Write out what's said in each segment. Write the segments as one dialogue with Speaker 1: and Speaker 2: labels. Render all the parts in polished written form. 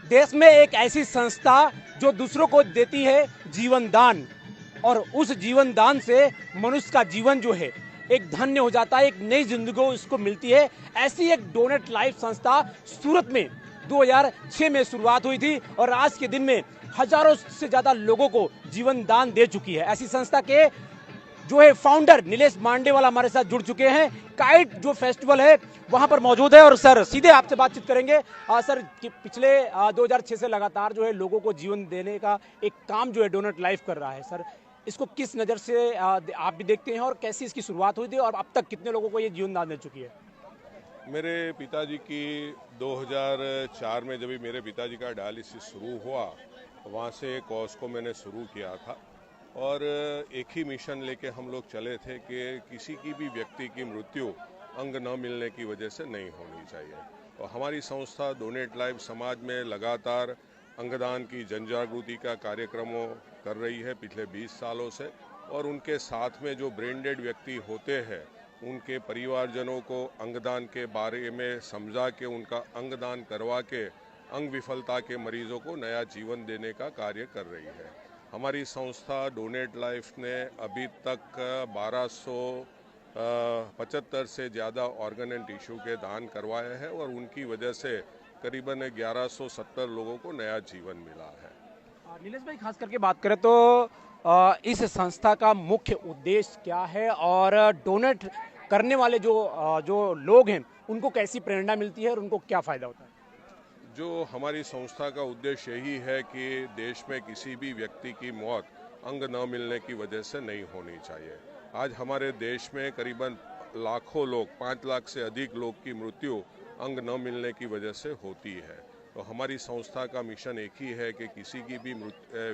Speaker 1: देश में एक ऐसी संस्था जो दूसरों को देती है जीवन दान, और उस जीवन दान से मनुष्य का जीवन जो है एक धन्य हो जाता है, एक नई जिंदगी उसको मिलती है। ऐसी एक डोनेट लाइफ संस्था सूरत में 2006 में शुरुआत हुई थी और आज के दिन में हजारों से ज्यादा लोगों को जीवन दान दे चुकी है। ऐसी संस्था के जो है फाउंडर नीलेश मांडेवाला हमारे साथ जुड़ चुके हैं। काइट जो फेस्टिवल है वहां पर मौजूद है और सर सीधे आपसे बातचीत करेंगे। सर पिछले 2006 से लगातार जो है लोगों को जीवन देने का एक काम जो है डोनेट लाइफ कर रहा है। सर इसको किस नज़र से आप भी देखते हैं और कैसी इसकी शुरुआत हुई थी और अब तक कितने लोगों को ये जीवन दान दे चुकी है?
Speaker 2: मेरे पिताजी की 2004 में जब मेरे पिताजी का डायलिसिस शुरू हुआ, वहाँ से कॉज को मैंने शुरू किया था और एक ही मिशन लेके हम लोग चले थे कि किसी की भी व्यक्ति की मृत्यु अंग न मिलने की वजह से नहीं होनी चाहिए। और हमारी संस्था डोनेट लाइफ समाज में लगातार अंगदान की जनजागृति का कार्यक्रमों कर रही है पिछले 20 सालों से, और उनके साथ में जो ब्रेन डेड व्यक्ति होते हैं उनके परिवारजनों को अंगदान के बारे में समझा के उनका अंगदान करवा के अंग विफलता के मरीजों को नया जीवन देने का कार्य कर रही है। हमारी संस्था डोनेट लाइफ ने अभी तक 1275 से ज़्यादा ऑर्गन एंड टिश्यू के दान करवाए हैं और उनकी वजह से करीबन 1170 लोगों को नया जीवन मिला है।
Speaker 1: नीलेश भाई, खास करके बात करें तो इस संस्था का मुख्य उद्देश्य क्या है और डोनेट करने वाले जो लोग हैं उनको कैसी प्रेरणा मिलती है और उनको क्या फ़ायदा होता है?
Speaker 2: जो हमारी संस्था का उद्देश्य यही है कि देश में किसी भी व्यक्ति की मौत अंग न मिलने की वजह से नहीं होनी चाहिए। आज हमारे देश में करीबन लाखों लोग, 5 लाख से अधिक लोग की मृत्यु अंग न मिलने की वजह से होती है। तो हमारी संस्था का मिशन एक ही है कि किसी की भी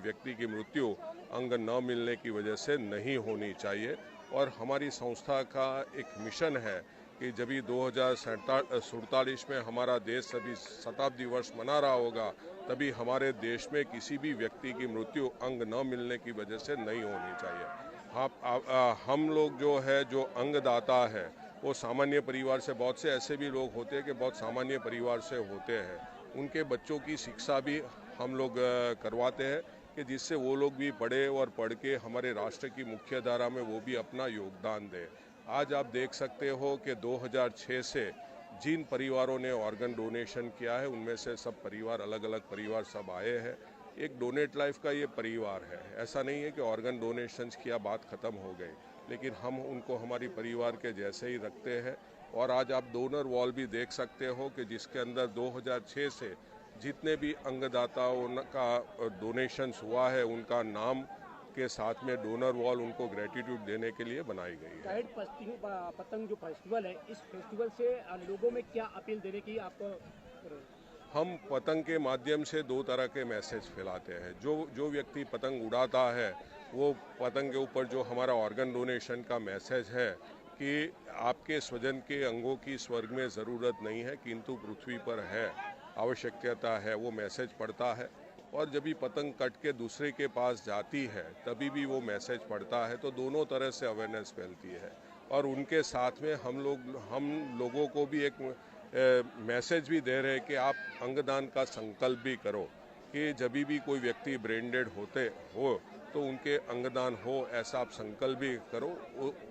Speaker 2: व्यक्ति की मृत्यु अंग न मिलने की वजह से नहीं होनी चाहिए। और हमारी संस्था का एक मिशन है कि जब 2047 में हमारा देश सभी शताब्दी वर्ष मना रहा होगा, तभी हमारे देश में किसी भी व्यक्ति की मृत्यु अंग न मिलने की वजह से नहीं होनी चाहिए। हम लोग जो अंगदाता है वो सामान्य परिवार से, बहुत से ऐसे भी लोग होते हैं कि बहुत सामान्य परिवार से होते हैं, उनके बच्चों की शिक्षा भी हम लोग करवाते हैं कि जिससे वो लोग भी पढ़े और पढ़ के हमारे राष्ट्र की मुख्य धारा में वो भी अपना योगदान दें। आज आप देख सकते हो कि 2006 से जिन परिवारों ने ऑर्गन डोनेशन किया है उनमें से सब परिवार, अलग अलग परिवार सब आए हैं। एक डोनेट लाइफ का ये परिवार है। ऐसा नहीं है कि ऑर्गन डोनेशन किया बात ख़त्म हो गई, लेकिन हम उनको हमारी परिवार के जैसे ही रखते हैं। और आज आप डोनर वॉल भी देख सकते हो कि जिसके अंदर 2006 से जितने भी अंगदाताओं का डोनेशंस हुआ है उनका नाम के साथ में डोनर वॉल उनको ग्रेटिट्यूड देने के लिए बनाई गई है।
Speaker 1: काइट पतंग जो फेस्टिवल है, इस फेस्टिवल से लोगों में क्या अपील देने की आपको?
Speaker 2: हम पतंग के माध्यम से 2 तरह के मैसेज फैलाते हैं। जो व्यक्ति पतंग उड़ाता है वो पतंग के ऊपर जो हमारा ऑर्गन डोनेशन का मैसेज है कि आपके स्वजन के अंगों की स्वर्ग में ज़रूरत नहीं है किंतु पृथ्वी पर है, आवश्यकता है, वो मैसेज पढ़ता है। और जब भी पतंग कट के दूसरे के पास जाती है तभी भी वो मैसेज पढ़ता है। तो दोनों तरह से अवेयरनेस फैलती है। और उनके साथ में हम लोगों को भी एक मैसेज भी दे रहे हैं कि आप अंगदान का संकल्प भी करो कि जब भी कोई व्यक्ति ब्रेन डेड होते हो तो उनके अंगदान हो, ऐसा आप संकल्प भी करो।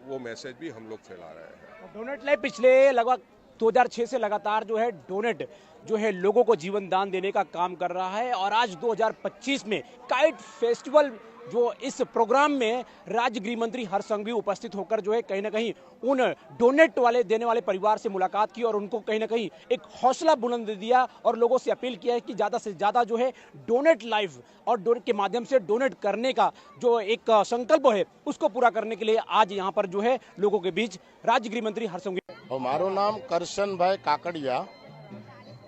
Speaker 2: वो मैसेज भी हम लोग फैला रहे हैं।
Speaker 1: डोनेट लाइफ पिछले लगभग 2006 से लगातार जो है डोनेट जो है लोगों को जीवन दान देने का काम कर रहा है और आज 2025 में काइट फेस्टिवल जो इस प्रोग्राम में राज्य गृह मंत्री हर्ष संघवी उपस्थित होकर जो है कहीं ना कहीं उन डोनेट वाले देने वाले परिवार से मुलाकात की और उनको कहीं ना कहीं एक हौसला बुलंद दिया और लोगों से अपील किया है कि ज़्यादा से ज़्यादा जो है डोनेट लाइफ और डोनेट के माध्यम से डोनेट करने का जो एक संकल्प है उसको पूरा करने के लिए आज यहाँ पर जो है लोगों के बीच राज्य गृह मंत्री हर्ष संघवी।
Speaker 3: मारू नाम करशन भाई काकड़िया,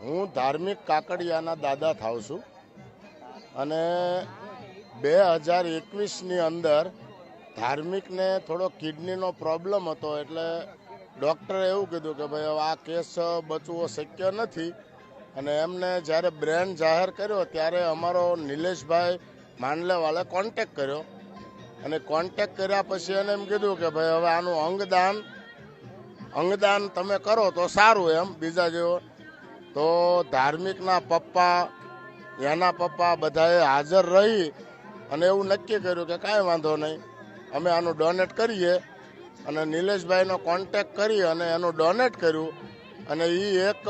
Speaker 3: हूँ धार्मिक काकड़ियाना दादा थाव छू। 2021 अंदर धार्मिक ने थोड़ो किडनी नो प्रॉब्लम हतो एटले डॉक्टरे एवुं कीधुं के भाई आ केस बचवो शक्य नथी अने एमने ज्यारे ब्रेन जाहिर कर्यो त्यारे अमारो नीलेश भाई मांडलेवाले कॉन्टेक्ट कर्यो अने कॉन्टेक्ट कर्या पछी एने एम कीधुं के भाई हवे आनुं अंगदान तमे करो तो सारूं एम बीजा जेवो। तो धार्मिकना पप्पा એના પપ્પા બધાએ હાજર રહી અને એવું નક્કી કર્યું કે કાંઈ વાંધો નહીં, અમે આનું ડોનેટ કરીએ. અને નિલેશભાઈનો કોન્ટેક કરી અને એનું ડોનેટ કર્યું. અને એ એક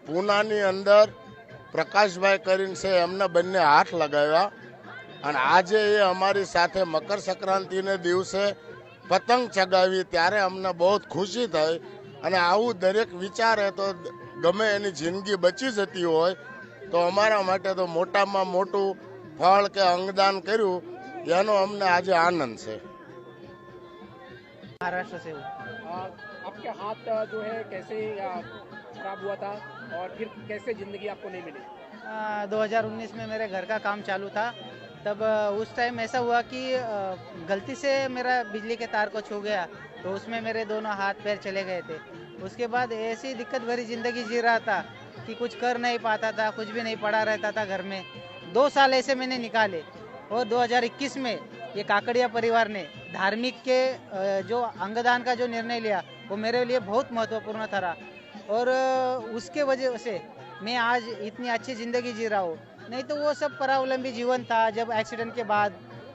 Speaker 3: પૂનાની અંદર પ્રકાશભાઈ કરીને છે, એમને બંને હાથ લગાવ્યા. અને આજે એ અમારી સાથે મકર સંક્રાંતિને દિવસે પતંગ ચગાવી ત્યારે અમને બહુ ખુશી થઈ. અને આવું દરેક વિચારે તો ગમે એની જિંદગી બચી જતી હોય તો અમારા માટે તો મોટામાં મોટું ફળ કે અંગદાન કર્યું એનો અમને આજે આનંદ છે.
Speaker 4: महाराष्ट्र से हूँ।
Speaker 1: आपके हाथ जो है कैसे खराब हुआ था और फिर कैसे जिंदगी आपको नहीं मिली?
Speaker 4: 2019 में मेरे घर का काम चालू था। तब उस टाइम ऐसा हुआ कि गलती से मेरा बिजली के तार को छू गया, तो उसमें मेरे दोनों हाथ पैर चले गए थे। उसके बाद ऐसी दिक्कत भरी ज़िंदगी जी रहा था कि कुछ कर नहीं पाता था, कुछ भी नहीं पड़ा रहता था घर में। 2 साल ऐसे मैंने निकाले और 2021 में ये काकड़िया परिवार ने धार्मिक के जो अंगदान का जो निर्णय लिया वो मेरे लिए बहुत महत्वपूर्ण था। और उसके वजह से मैं आज इतनी अच्छी ज़िंदगी जी रहा हूँ। नहीं तो वो सब परावलंबी जीवन था। जब एक्सीडेंट के बाद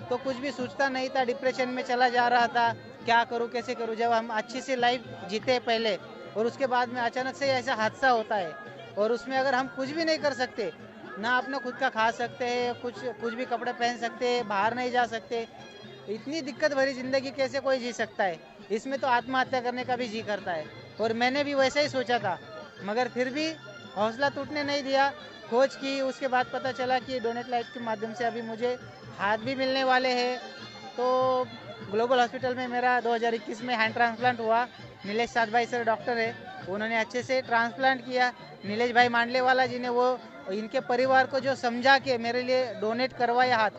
Speaker 4: तो कुछ भी सोचता नहीं था, डिप्रेशन में चला जा रहा था, क्या करूँ कैसे करूँ। जब हम अच्छी सी लाइफ जीते पहले और उसके बाद में अचानक से ऐसा हादसा होता है और उसमें अगर हम कुछ भी नहीं कर सकते, ना अपना खुद का खा सकते हैं, कुछ भी कपड़े पहन सकते हैं, बाहर नहीं जा सकते, इतनी दिक्कत भरी ज़िंदगी कैसे कोई जी सकता है। इसमें तो आत्महत्या करने का भी जी करता है। और मैंने भी वैसा ही सोचा था, मगर फिर भी हौसला टूटने नहीं दिया। खोज की, उसके बाद पता चला कि डोनेट लाइफ के माध्यम से अभी मुझे हाथ भी मिलने वाले हैं। तो ग्लोबल हॉस्पिटल में मेरा 2021 में हैंड ट्रांसप्लांट हुआ। नीलेश साध भाई सर डॉक्टर है, उन्होंने अच्छे से ट्रांसप्लांट किया। नीलेश भाई मांडलेवाला जी ने वो इनके परिवार को जो समझा के मेरे लिए डोनेट करवाया हाथ,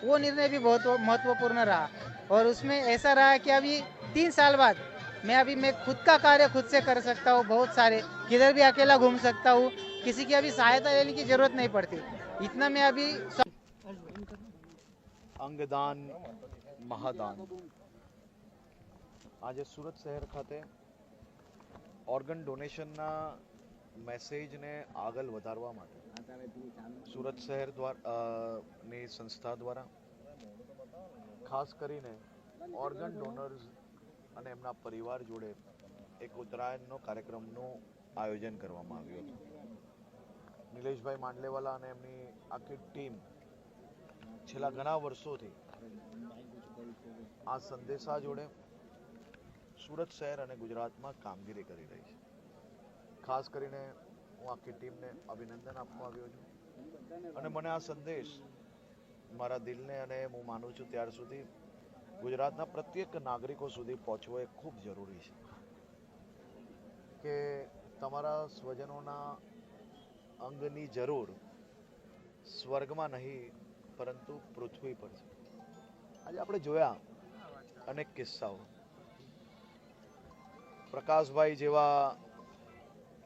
Speaker 4: वो निर्णय भी बहुत महत्वपूर्ण रहा। और उसमें ऐसा रहा कि अभी 3 साल बाद मैं खुद का कार्य खुद से कर सकता हूँ। बहुत सारे किधर भी अकेला घूम सकता हूँ, किसी की अभी सहायता लेने की जरूरत नहीं पड़ती। इतना मैं अभी
Speaker 5: અંગદાન મહાદાન આજે સુરત શહેર ખાતે ઓર્ગન ડોનેશનના મેસેજને આગળ વધારવા માટે સુરત શહેર ની સંસ્થા દ્વારા ખાસ કરીને ઓર્ગન ડોનર્સ અને એમના પરિવાર જોડે એક ઉત્તરાયણનો કાર્યક્રમનું આયોજન કરવામાં આવ્યું હતું. નિલેશભાઈ માંડલેવાલા અને એમની આખી ટીમ છેલ્લા ઘણા વર્ષોથી આ સંદેશા જોડે સુરત શહેર અને ગુજરાતમાં કામગીરી કરી રહી છે. ખાસ કરીને હું આખી ટીમને અભિનંદન આપવા આવ્યો છું અને મને આ સંદેશ મારા દિલને અને હું માનું છું ત્યાર સુધી ગુજરાતના પ્રત્યેક નાગરિકો સુધી પહોંચવો એ ખૂબ જરૂરી છે કે તમારા સ્વજનોના અંગની જરૂર સ્વર્ગમાં નહીં પરંતુ પૃથ્વી પર છે. આજે આપણે જોયા અનેક કિસ્સાઓ. પ્રકાશભાઈ જેવા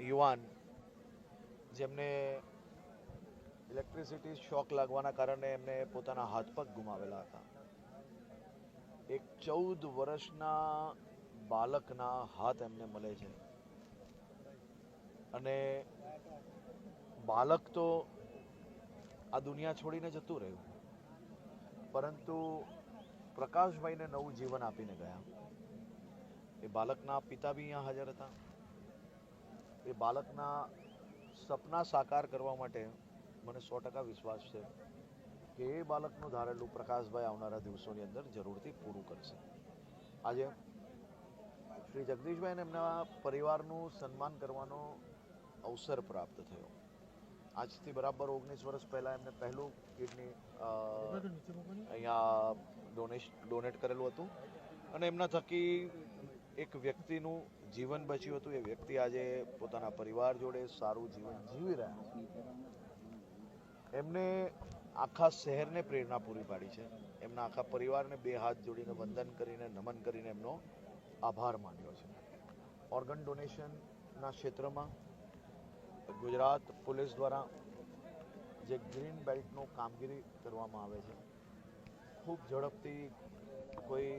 Speaker 5: યુવાન જેમને ઇલેક્ટ્રિસિટી શોક લાગવાના કારણે એમને પોતાના હાથ પગ ગુમાવેલા હતા. એક 14 વર્ષના બાળકના હાથ એમને મળે છે અને બાળક તો આ દુનિયા છોડીને જતું રહ્યું, પરંતુ પ્રકાશભાઈને નવું જીવન આપીને ગયા. એ બાળકના પિતા બી અહીંયા હાજર હતા. એ બાળકના સપના સાકાર કરવા માટે મને 100% વિશ્વાસ છે કે એ બાળકનું ધારેલું પ્રકાશભાઈ આવનારા દિવસોની અંદર જરૂરથી પૂરું કરશે. આજે શ્રી જગદીશભાઈ અને એમના પરિવારનું સન્માન કરવાનો અવસર પ્રાપ્ત થયો. આજથી બરાબર 19 વર્ષ પહેલાં એમને પહેલું કિડની અહીંયા ડોનેટ કરેલું હતું અને એમના થકી એક વ્યક્તિનું જીવન બચ્યું હતું. એ વ્યક્તિ આજે પોતાના પરિવાર જોડે સારું જીવન જીવી રહ્યા. એમને આખા શહેરને પ્રેરણા પૂરી પાડી છે. એમના આખા પરિવારને 2 હાથ જોડીને વંદન કરીને નમન કરીને એમનો આભાર માન્યો છે. ઓર્ગન ડોનેશનના ક્ષેત્રમાં ગુજરાત પોલીસ દ્વારા જે ગ્રીન બેલ્ટનો કામગીરી કરવામાં આવે છે, ખૂબ ઝડપથી કોઈ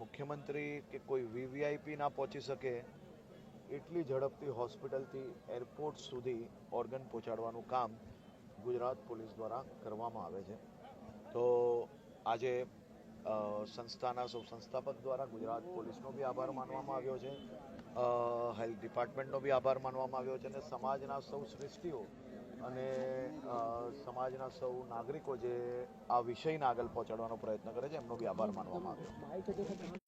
Speaker 5: મુખ્યમંત્રી કે કોઈ વીવીઆઈપી ના પહોંચી શકે એટલી ઝડપથી હોસ્પિટલથી એરપોર્ટ સુધી ઓર્ગન પહોંચાડવાનું કામ ગુજરાત પોલીસ દ્વારા કરવામાં આવે છે. તો આજે સંસ્થાના સૌ સંસ્થાપક દ્વારા ગુજરાત પોલીસનો બી આભાર માનવામાં આવ્યો છે, હેલ્થ ડિપાર્ટમેન્ટનો બી આભાર માનવામાં આવ્યો છે, અને સમાજના સૌ શ્રેષ્ઠીઓ અને સમાજના સૌ નાગરિકો જે આ વિષયને આગળ પહોંચાડવાનો પ્રયત્ન કરે છે એમનો બી આભાર માનવામાં આવ્યો.